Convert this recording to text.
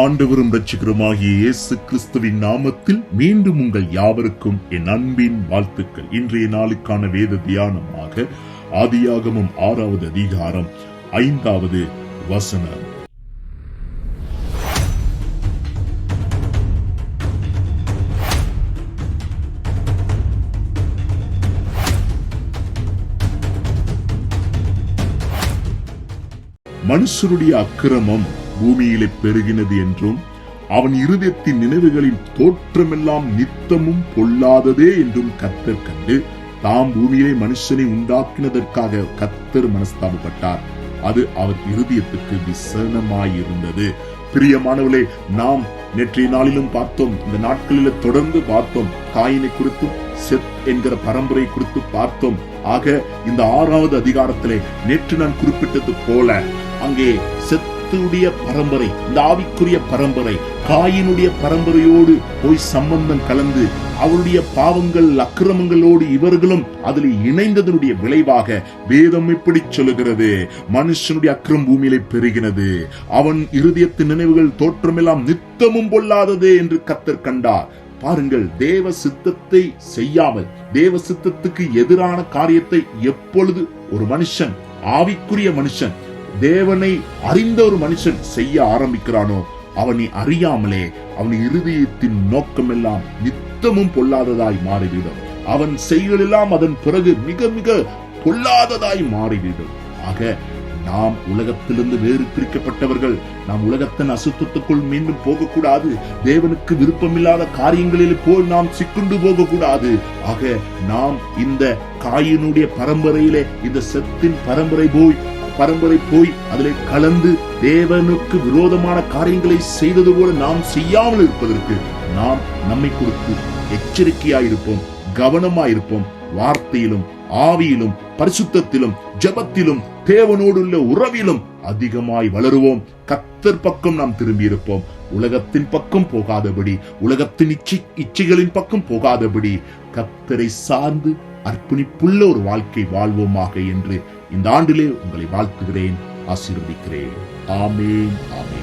ஆண்டவரும் இரட்சகருமாகிய இயேசு கிறிஸ்துவின் நாமத்தில் மீண்டும் உங்கள் யாவருக்கும் என் அன்பின் வாழ்த்துக்கள். இன்றைய நாளுக்கான வேத தியானமாக ஆதியாகமம் 6வது அதிகாரம் 5வது வசனம். மனுஷருடைய அக்கிரமம் பூமியிலே பெருகினது என்றும் அவன் இருதயத்தின் நினைவுகளின் தோற்றமெல்லாம் நித்தமும் பொல்லாததே என்றும் கர்த்தர் கண்டு தாம் பூமியிலே மனுஷனை உண்டாக்கினதற்காக கர்த்தர் மனஸ்தாபப்பட்டார். அது அவர் இருதயத்துக்கு விசனமாயிருந்தது. பிரியமானவர்களே, நாம் நேற்றைய நாளிலும் பார்த்தோம், இந்த நாட்களில் தொடர்ந்து பார்த்தோம். காயினை குறித்தும் செத் என்கிற பரம்பரை குறித்து பார்த்தோம். ஆக இந்த 6வது அதிகாரத்திலே நேற்று நான் குறிப்பிட்டது போல அங்கே செத்துடைய பரம்பரை, இந்த ஆவிக்குரிய பரம்பரை காயினுடைய பரம்பரையோடு போய் சம்பந்தம் கலந்து அவருடைய பாவங்கள் அக்கிரமங்களோடு இவர்களும் அதில் இணைந்ததனுடைய விளைவாக வேதம் இப்படி சொல்லுகிறது, மனுஷனுடைய அக்கிரம் பூமியிலே பெருகினது, அவன் இருதயத்தின் நினைவுகள் தோற்றமெல்லாம் நித்தமும் பொல்லாதது என்று கர்த்தர் கண்டார். பாருங்கள், தேவ சித்தத்தை செய்யாமல் தேவ சித்தத்துக்கு எதிரான காரியத்தை எப்பொழுது ஒரு மனுஷன், ஆவிக்குரிய மனுஷன், தேவனை அறிந்த ஒரு மனுஷன் செய்ய ஆரம்பிக்கிறானோ, அவனை அறியாமலே அவன் இருதயத்தின் நோக்கம் எல்லாம் நித்தமும் பொல்லாததாய் மாறிவிடும். அவன் செய்களெல்லாம் அதன் பிறகு மிக மிக பொல்லாததாய் மாறிவிடும். ஆக நாம் உலகத்திலிருந்து வேறு பிரிக்கப்பட்டவர்கள். நாம் உலகத்தின் அசுத்தத்துக்குள் மீண்டும் போகக்கூடாது. தேவனுக்கு விருப்பமில்லாத காரியங்களில் போய் நாம் சிக்குண்டு போகக்கூடாது. ஆக நாம் இந்த காயினுடைய பரம்பரையிலே, இந்த செத்தின் பரம்பரை போய் அதில் கலந்து தேவனுக்கு விரோதமான காரியங்களை செய்தது போல நாம் செய்யாமல் இருப்பதற்கு நாம் நம்மை கொடுத்து எச்சரிக்கையாயிருப்போம், கவனமாயிருப்போம். வார்த்தையிலும் ஆவியிலும் பரிசுத்தத்திலும் ஜெபத்திலும் தேவனோடு உள்ள உறவிலும் அதிகமாய் வளருவோம். கர்த்தர் பக்கம் நாம் திரும்பி இருப்போம். உலகத்தின் பக்கம் போகாதபடி, உலகத்தின் இச்சைகளின் பக்கம் போகாதபடி கர்த்தரை சார்ந்து அர்ப்பணிப்புள்ள ஒரு வாழ்க்கை வாழ்வோமாக என்று இந்த ஆண்டிலே உங்களை வாழ்த்துகிறேன், ஆசீர்வதிக்கிறேன். ஆமென், ஆமென்.